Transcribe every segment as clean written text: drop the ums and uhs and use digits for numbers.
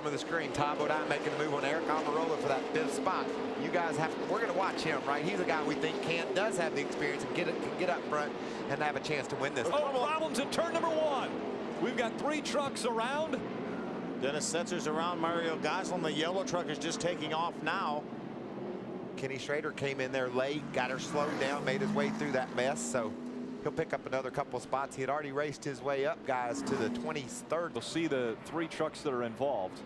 bottom of the screen. Ty Bodine making a move on Eric Almirola for that 5th spot. You guys we're going to watch him, right? He's a guy we think does have the experience and can get up front and have a chance to win this. Oh, problems in turn number 1. We've got 3 trucks around. Dennis Setzer's around. Mario Goslin, the yellow truck, is just taking off now. Kenny Schrader came in there late, got her slowed down, made his way through that mess. So he'll pick up another couple spots. He had already raced his way up, guys, to the 23rd. We'll see the 3 trucks that are involved.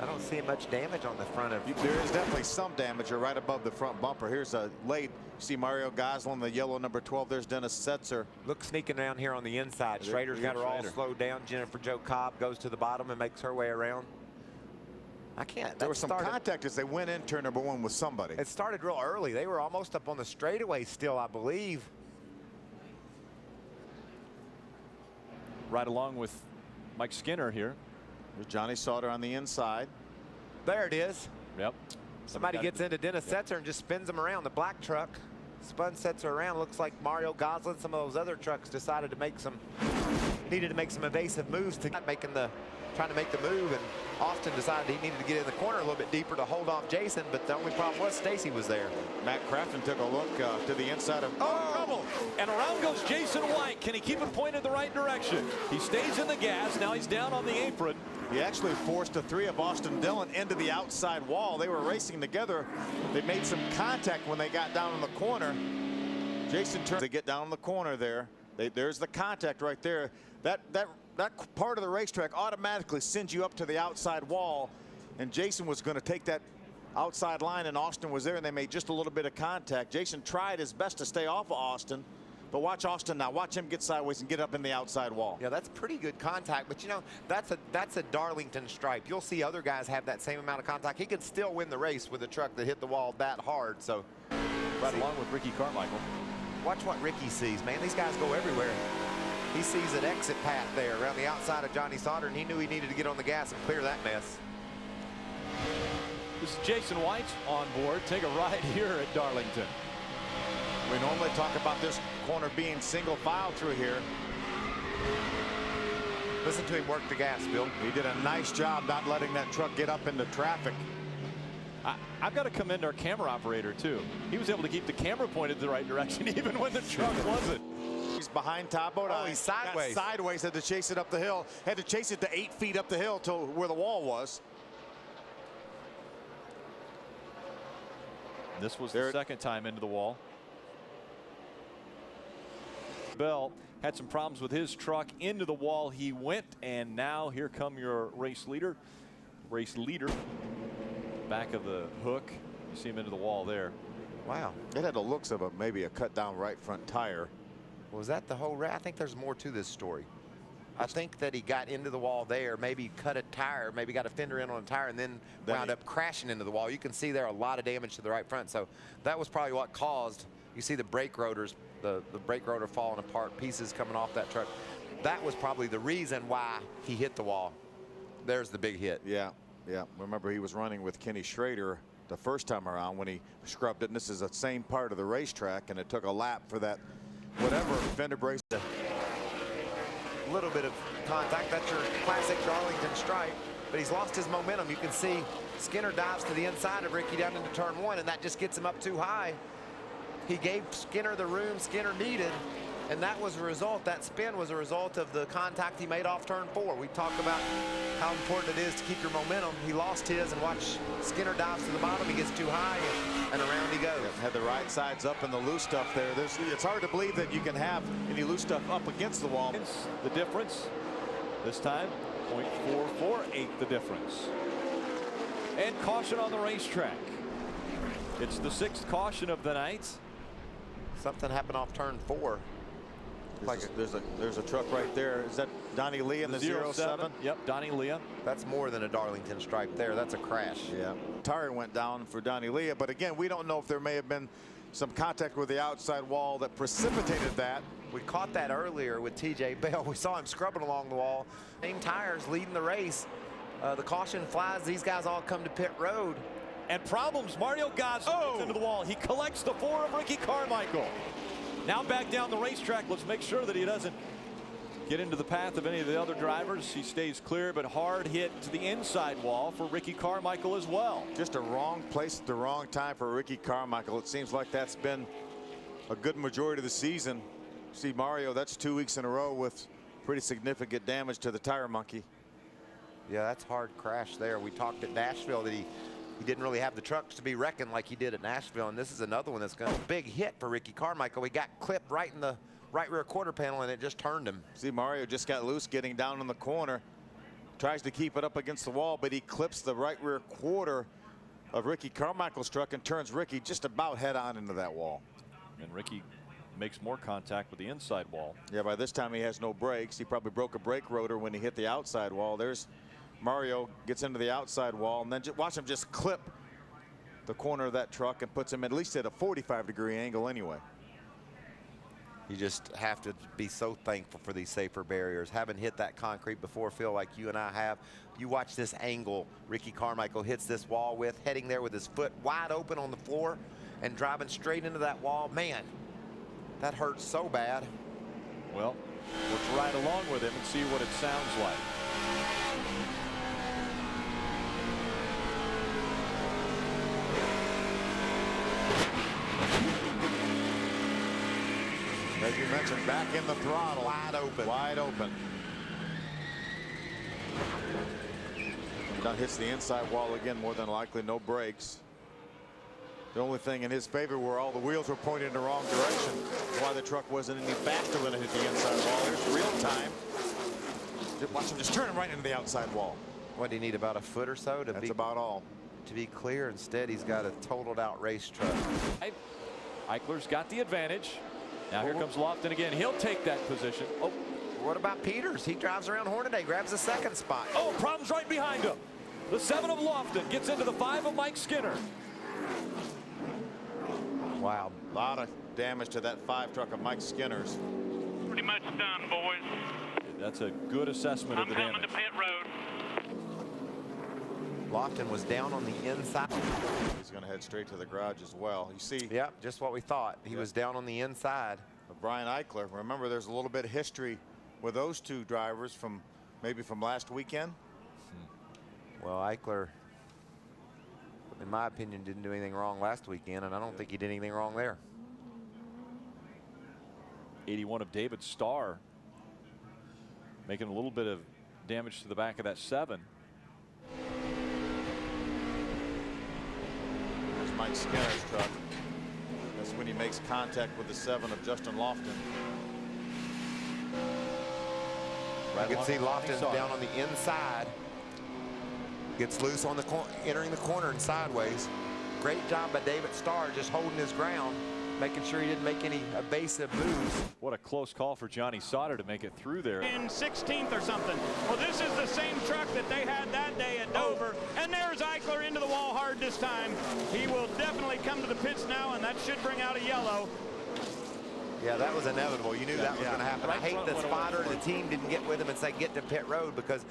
I don't see much damage on the front of you. There is definitely some damage right above the front bumper. Here's a late. See Mario Goslin, the yellow number 12. There's Dennis Setzer. Look sneaking around here on the inside. Schrader's got her all slowed down. Jennifer Jo Cobb goes to the bottom and makes her way around. I can't. There was some contact as they went in turn number 1 with somebody. It started real early. They were almost up on the straightaway still, I believe. Right along with Mike Skinner here. There's Johnny Sauter on the inside. There it is. Yep. Somebody gets into Dennis Setzer and just spins him around. The black truck spun Setzer around. Looks like Mario Goslin, some of those other trucks needed to make some evasive moves to trying to make the move, and Austin decided he needed to get in the corner a little bit deeper to hold off Jason, but the only problem was Stacy was there. Matt Crafton took a look to the inside of trouble, and around goes Jason White. Can he keep it pointed the right direction? He stays in the gas. Now he's down on the apron. He actually forced the 3 of Austin Dillon into the outside wall. They were racing together. They made some contact when they got down in the corner. Jason turned. They get down in the corner there. There's the contact right there. That part of the racetrack automatically sends you up to the outside wall, and Jason was going to take that outside line, and Austin was there, and they made just a little bit of contact. Jason tried his best to stay off of Austin, but watch Austin now. Watch him get sideways and get up in the outside wall. Yeah, that's pretty good contact, but you know, that's a Darlington stripe. You'll see other guys have that same amount of contact. He could still win the race with a truck that hit the wall that hard. So right along with Ricky Carmichael. Watch what Ricky sees, man. These guys go everywhere. He sees an exit path there around the outside of Johnny Sauter, and he knew he needed to get on the gas and clear that mess. This is Jason White on board. Take a ride here at Darlington. We normally talk about this corner being single file through here. Listen to him work the gas, Bill. He did a nice job not letting that truck get up into traffic. I've got to commend our camera operator, too. He was able to keep the camera pointed the right direction even when the truck wasn't. He's behind Ty Bodine. Oh, he's sideways. Got sideways, had to chase it up the hill. Had to chase it to 8 feet up the hill to where the wall was. This was the second time into the wall. Bell had some problems with his truck. Into the wall he went, and now here come your race leader. Back of the hook. You see him into the wall there. Wow. It had the looks of maybe a cut down right front tire. Was that the whole race? I think there's more to this story. I think that he got into the wall there, maybe cut a tire, maybe got a fender in on a tire, and then wound up crashing into the wall. You can see there a lot of damage to the right front. So that was probably what caused, you see the brake rotors, the brake rotor falling apart, pieces coming off that truck. That was probably the reason why he hit the wall. There's the big hit. Yeah. Remember, he was running with Kenny Schrader the first time around when he scrubbed it, and this is the same part of the racetrack, and it took a lap for that whatever fender brace. A little bit of contact. That's your classic Darlington stripe, but he's lost his momentum. You can see Skinner dives to the inside of Ricky down into turn 1, and that just gets him up too high. He gave Skinner the room Skinner needed, and that was a result. That spin was a result of the contact he made off turn 4. We talked about how important it is to keep your momentum. He lost his, and watch Skinner dives to the bottom. He gets too high, and around he goes. Had the right sides up and the loose stuff there. It's hard to believe that you can have any loose stuff up against the wall. The difference this time, 0.448 the difference. And caution on the racetrack. It's the 6th caution of the night. Something happened off turn 4. There's a truck right there. Is that Donnie Lee in the 07? Yep, Donnie Lee. That's more than a Darlington stripe there. That's a crash. Yeah. Tire went down for Donnie Lee, but again, we don't know if there may have been some contact with the outside wall that precipitated that. We caught that earlier with TJ Bell. We saw him scrubbing along the wall. Same tires leading the race. The caution flies. These guys all come to pit road. And problems. Mario Goslin gets into the wall. He collects the 4 of Ricky Carmichael. Now back down the racetrack. Let's make sure that he doesn't get into the path of any of the other drivers. He stays clear, but hard hit to the inside wall for Ricky Carmichael as well. Just a wrong place at the wrong time for Ricky Carmichael. It seems like that's been a good majority of the season. See, Mario, that's 2 weeks in a row with pretty significant damage to the tire monkey. Yeah, that's hard crash there. We talked at Nashville that he didn't really have the trucks to be reckoned like he did at Nashville, and this is another one that's going to be a big hit for Ricky Carmichael. He got clipped right in the right rear quarter panel, and it just turned him. See, Mario just got loose getting down in the corner. Tries to keep it up against the wall, but he clips the right rear quarter of Ricky Carmichael's truck and turns Ricky just about head on into that wall. And Ricky makes more contact with the inside wall. Yeah, by this time he has no brakes. He probably broke a brake rotor when he hit the outside wall. There's Mario, gets into the outside wall, and then watch him just clip the corner of that truck and puts him at least at a 45-degree angle anyway. You just have to be so thankful for these safer barriers. Having hit that concrete before, Phil, like you and I have, you watch this angle Ricky Carmichael hits this wall with, heading there with his foot wide open on the floor and driving straight into that wall. Man, that hurts so bad. Well, let's ride along with him and see what it sounds like. As you mentioned, back in the throttle. Wide open. Wide open. Now hits the inside wall again, more than likely no brakes. The only thing in his favor were all the wheels were pointed in the wrong direction. Why the truck wasn't any faster when it hit the inside wall. There's real time. Watch him just turn him right into the outside wall. What do you need, about a foot or so to That's about all. To be clear? Instead, he's got a totaled out race truck. Eichler's got the advantage. Now here comes Lofton again. He'll take that position. Oh, what about Peters? He drives around Hornaday, grabs the second spot. Oh, problems right behind him. The 7 of Lofton gets into the 5 of Mike Skinner. Wow, a lot of damage to that 5 truck of Mike Skinner's. Pretty much done, boys. That's a good assessment of the damage. I'm coming to pit road. Lofton was down on the inside. He's going to head straight to the garage as well. You see. Yep, just what we thought. He was down on the inside. Brian Eichler. Remember, there's a little bit of history with those two drivers from maybe from last weekend. Well, Eichler, in my opinion, didn't do anything wrong last weekend, and I don't think he did anything wrong there. 81 of David Starr, making a little bit of damage to the back of that 7. There's Mike Skinner's truck. That's when he makes contact with the 7 of Justin Lofton. Right, you can see Lofton down on the inside. Gets loose on the entering the corner and sideways. Great job by David Starr, just holding his ground, making sure he didn't make any evasive moves. What a close call for Johnny Sauter to make it through there. In 16th or something. Well, this is the same truck that they had that day at Dover. And there's Eichler into the wall hard this time. He will definitely come to the pits now, and that should bring out a yellow. Yeah, that was inevitable. You knew that was going to happen. I hate that spotter and the team didn't get with him and say get to pit road, because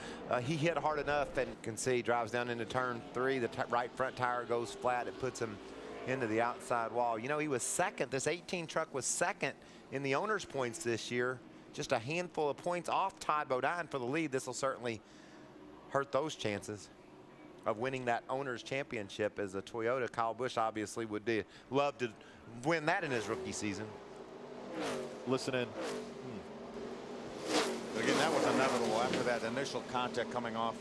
he hit hard enough, and you can see he drives down into turn 3. The right front tire goes flat. It puts him into the outside wall. You know, he was second. This 18 truck was second in the owner's points this year. Just a handful of points off Todd Bodine for the lead. This will certainly hurt those chances of winning that owner's championship as a Toyota. Kyle Busch obviously would love to win that in his rookie season. Listen in. Again, that was inevitable after that initial contact coming off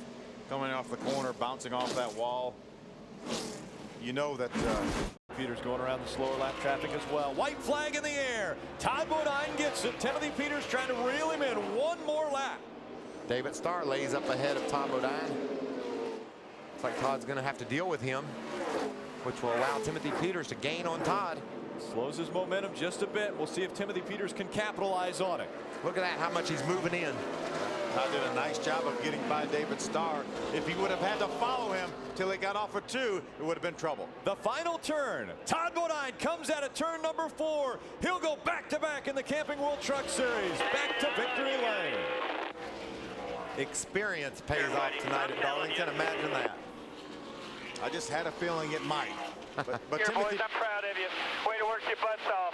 the corner, bouncing off that wall. You know that Peters going around the slower lap traffic as well. White flag in the air. Todd Bodine gets it. Timothy Peters trying to reel him in one more lap. David Starr lays up ahead of Todd Bodine. Looks like Todd's going to have to deal with him, which will allow Timothy Peters to gain on Todd. Slows his momentum just a bit. We'll see if Timothy Peters can capitalize on it. Look at that, how much he's moving in. Todd did a nice job of getting by David Starr. If he would have had to follow him till he got off of 2, it would have been trouble. The final turn. Todd Bodine comes out of turn number 4. He'll go back-to-back in the Camping World Truck Series. Back to victory lane. Experience pays off tonight at Darlington. Imagine that. I just had a feeling it might. But Here, Timothy, boys, I'm proud of you. Way to work your butts off.